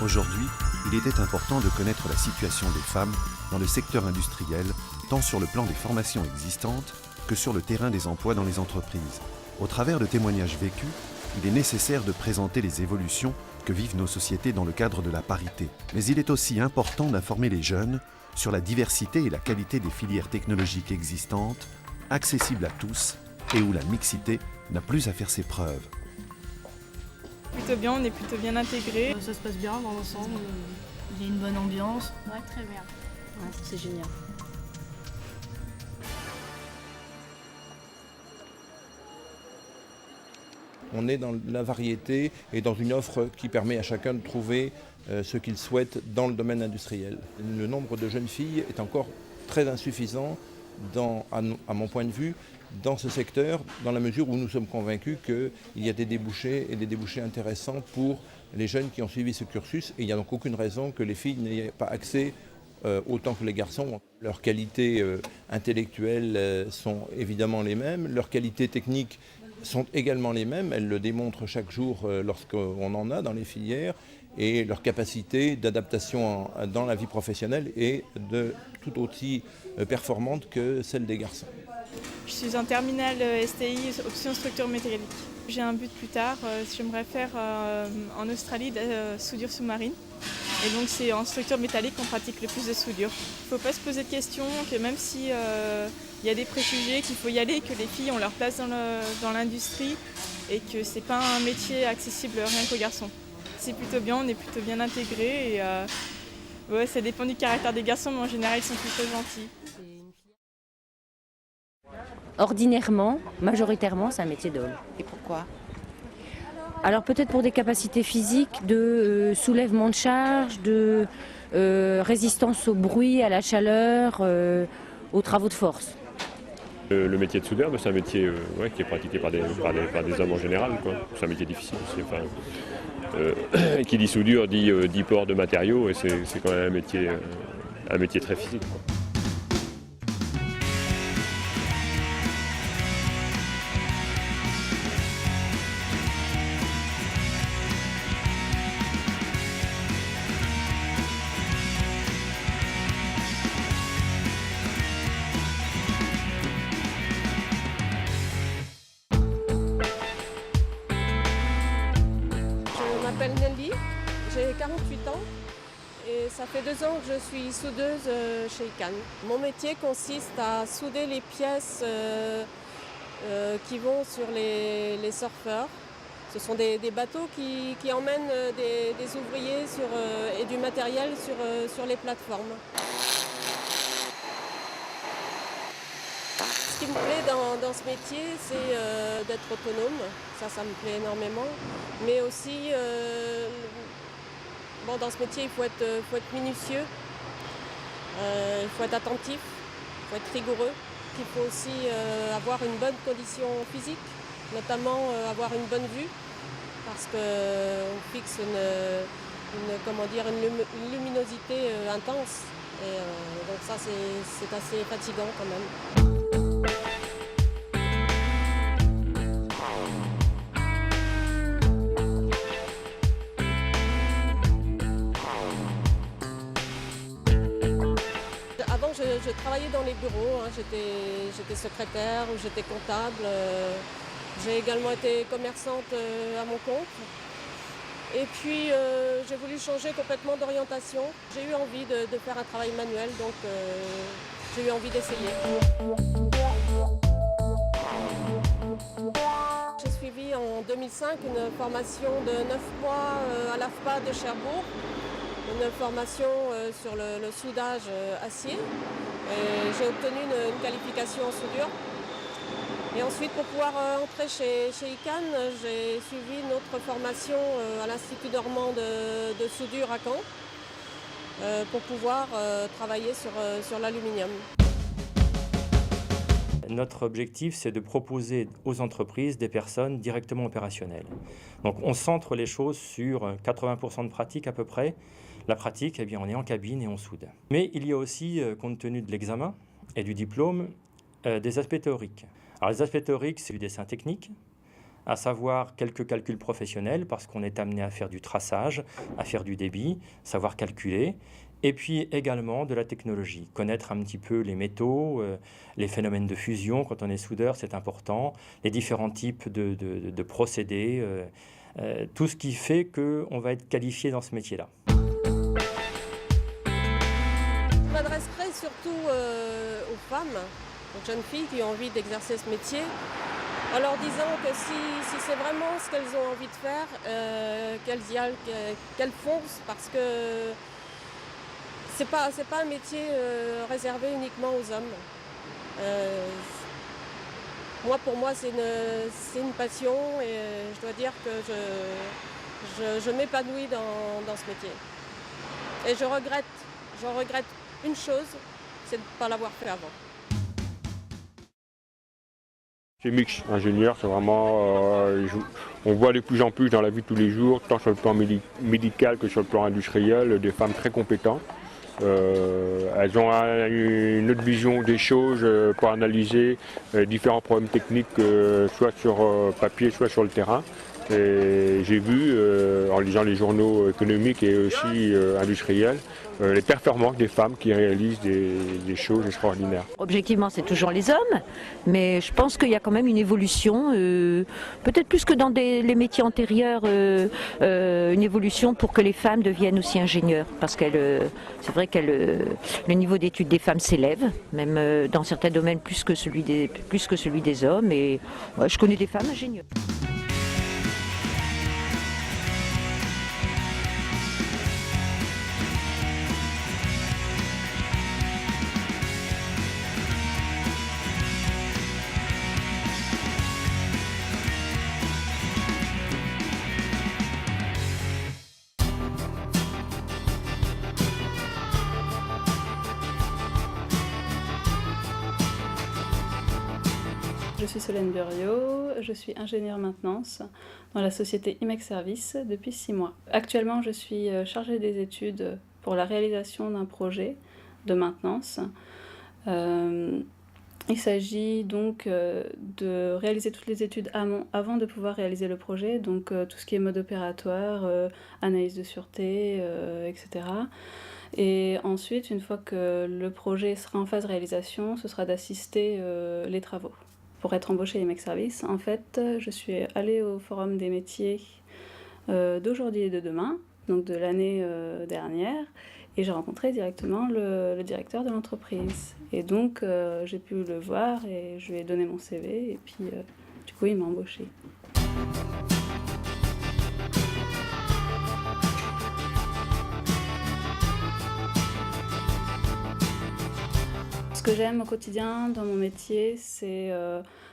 Aujourd'hui, il était important de connaître la situation des femmes dans le secteur industriel, tant sur le plan des formations existantes que sur le terrain des emplois dans les entreprises. Au travers de témoignages vécus, il est nécessaire de présenter les évolutions que vivent nos sociétés dans le cadre de la parité. Mais il est aussi important d'informer les jeunes sur la diversité et la qualité des filières technologiques existantes, accessibles à tous et où la mixité n'a plus à faire ses preuves. Plutôt bien, on est plutôt bien intégrés. Ça se passe bien dans l'ensemble, il y a une bonne ambiance. Ouais, très bien. Ouais, c'est génial. On est dans la variété et dans une offre qui permet à chacun de trouver ce qu'il souhaite dans le domaine industriel. Le nombre de jeunes filles est encore très insuffisant, à mon point de vue, dans ce secteur, dans la mesure où nous sommes convaincus qu'il y a des débouchés et des débouchés intéressants pour les jeunes qui ont suivi ce cursus. Et il n'y a donc aucune raison que les filles n'aient pas accès autant que les garçons. Leurs qualités intellectuelles sont évidemment les mêmes, leurs qualités techniques sont également les mêmes, elles le démontrent chaque jour lorsqu'on en a dans les filières, et leur capacité d'adaptation dans la vie professionnelle est tout aussi performante que celle des garçons. Je suis en terminale STI, option structure métallique. J'ai un but plus tard, j'aimerais faire en Australie de la soudure sous-marine. Et donc c'est en structure métallique qu'on pratique le plus de soudure. Il ne faut pas se poser de questions, que même si y a des préjugés, qu'il faut y aller, que les filles ont leur place dans l'industrie et que c'est pas un métier accessible rien qu'aux garçons. C'est plutôt bien, on est plutôt bien intégrés et ouais, ça dépend du caractère des garçons, mais en général ils sont plutôt gentils. Ordinairement, majoritairement, c'est un métier d'homme. Et pourquoi? Alors peut-être pour des capacités physiques, de soulèvement de charge, de résistance au bruit, à la chaleur, aux travaux de force. Le métier de soudeur, c'est un métier qui est pratiqué par des hommes en général. C'est un métier difficile aussi. Qui dit soudure dit port de matériaux et c'est quand même un métier très physique. Je m'appelle Nelly, j'ai 48 ans et ça fait 2 ans que je suis soudeuse chez ICANN. Mon métier consiste à souder les pièces qui vont sur les surfeurs. Ce sont des bateaux qui emmènent des ouvriers et du matériel sur les plateformes. Ce qui me plaît dans ce métier, c'est d'être autonome. Ça me plaît énormément. Mais aussi, dans ce métier, il faut être minutieux, il faut être attentif, il faut être rigoureux. Il faut aussi avoir une bonne condition physique, notamment avoir une bonne vue, parce qu'on fixe une luminosité intense. Et donc ça, c'est assez fatigant quand même. Avant, je travaillais dans les bureaux, j'étais secrétaire ou j'étais comptable. J'ai également été commerçante à mon compte. Et puis, j'ai voulu changer complètement d'orientation. J'ai eu envie de faire un travail manuel, donc j'ai eu envie d'essayer. J'ai suivi en 2005 une formation de 9 mois à l'AFPA de Cherbourg. Une formation sur le soudage acier. Et j'ai obtenu une qualification en soudure. Et ensuite, pour pouvoir entrer chez ICANN, j'ai suivi une autre formation à l'Institut normand de soudure à Caen pour pouvoir travailler sur l'aluminium. Notre objectif, c'est de proposer aux entreprises des personnes directement opérationnelles. Donc on centre les choses sur 80% de pratique à peu près. La pratique, on est en cabine et on soude. Mais il y a aussi, compte tenu de l'examen et du diplôme, des aspects théoriques. Alors les aspects théoriques, c'est du dessin technique, à savoir quelques calculs professionnels, parce qu'on est amené à faire du traçage, à faire du débit, savoir calculer, et puis également de la technologie, connaître un petit peu les métaux, les phénomènes de fusion, quand on est soudeur, c'est important, les différents types de procédés, tout ce qui fait qu'on va être qualifié dans ce métier-là. Je m'adresserai surtout aux femmes, aux jeunes filles qui ont envie d'exercer ce métier, en leur disant que si c'est vraiment ce qu'elles ont envie de faire, qu'elles y aillent, qu'elles foncent, parce que c'est pas un métier réservé uniquement aux hommes. Pour moi, c'est une passion et je dois dire que je m'épanouis dans ce métier. Et j'en regrette une chose, c'est de ne pas l'avoir fait avant. C'est mix, ingénieur, c'est vraiment, on voit de plus en plus dans la vie de tous les jours, tant sur le plan médical que sur le plan industriel, des femmes très compétentes. Elles ont une autre vision des choses pour analyser différents problèmes techniques, soit sur papier, soit sur le terrain. Et j'ai vu, en lisant les journaux économiques et aussi industriels, les performances des femmes qui réalisent des choses extraordinaires. Objectivement, c'est toujours les hommes, mais je pense qu'il y a quand même une évolution, peut-être plus que dans les métiers antérieurs, une évolution pour que les femmes deviennent aussi ingénieurs. Parce que c'est vrai que le niveau d'études des femmes s'élève, même dans certains domaines plus que celui des hommes. Et ouais, je connais des femmes ingénieurs. Je suis Solène Buriot, je suis ingénieure maintenance dans la société IMEX Service depuis 6 mois. Actuellement, je suis chargée des études pour la réalisation d'un projet de maintenance. Il s'agit donc de réaliser toutes les études amont avant de pouvoir réaliser le projet, donc tout ce qui est mode opératoire, analyse de sûreté, etc. Et ensuite, une fois que le projet sera en phase réalisation, ce sera d'assister les travaux. Pour être embauchée à IMEX Service, en fait, je suis allée au Forum des métiers d'aujourd'hui et de demain, donc de l'année dernière, et j'ai rencontré directement le directeur de l'entreprise. Et donc, j'ai pu le voir et je lui ai donné mon CV, et puis du coup, il m'a embauchée. Ce que j'aime au quotidien dans mon métier, c'est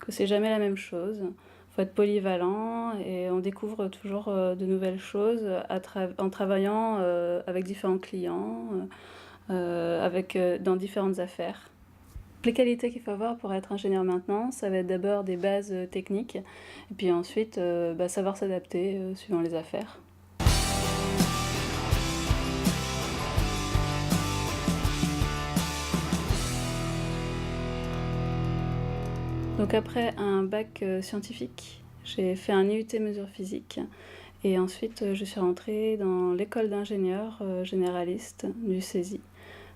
que c'est jamais la même chose. Il faut être polyvalent et on découvre toujours de nouvelles choses en travaillant avec différents clients, dans différentes affaires. Les qualités qu'il faut avoir pour être ingénieur maintenance, ça va être d'abord des bases techniques et puis ensuite savoir s'adapter suivant les affaires. Donc après un bac scientifique, j'ai fait un IUT mesure physique et ensuite je suis rentrée dans l'école d'ingénieurs généralistes du CESI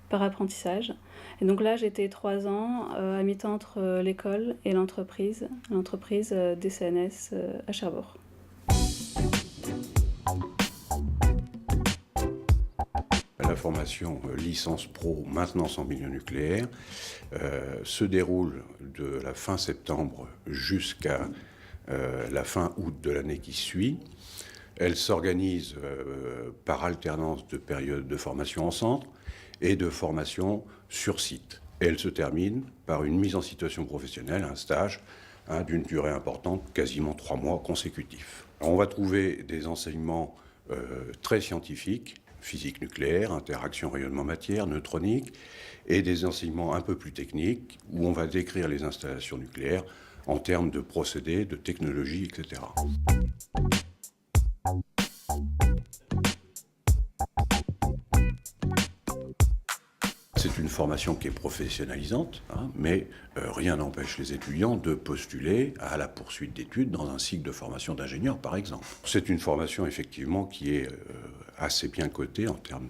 par apprentissage. Et donc là j'étais 3 ans à mi-temps entre l'école et l'entreprise DCNS à Cherbourg. La formation licence pro maintenance en milieu nucléaire se déroule de la fin septembre jusqu'à la fin août de l'année qui suit. Elle s'organise par alternance de périodes de formation en centre et de formation sur site. Et elle se termine par une mise en situation professionnelle, un stage d'une durée importante, quasiment 3 mois consécutifs. Alors on va trouver des enseignements très scientifiques, physique nucléaire, interaction rayonnement-matière, neutronique, et des enseignements un peu plus techniques où on va décrire les installations nucléaires en termes de procédés, de technologies, etc. C'est une formation qui est professionnalisante, mais rien n'empêche les étudiants de postuler à la poursuite d'études dans un cycle de formation d'ingénieur, par exemple. C'est une formation, effectivement, qui est assez bien cotée en termes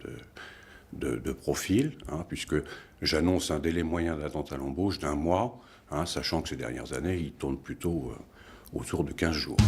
de profil, puisque j'annonce un délai moyen d'attente à l'embauche d'1 mois, sachant que ces dernières années, il tourne plutôt autour de 15 jours.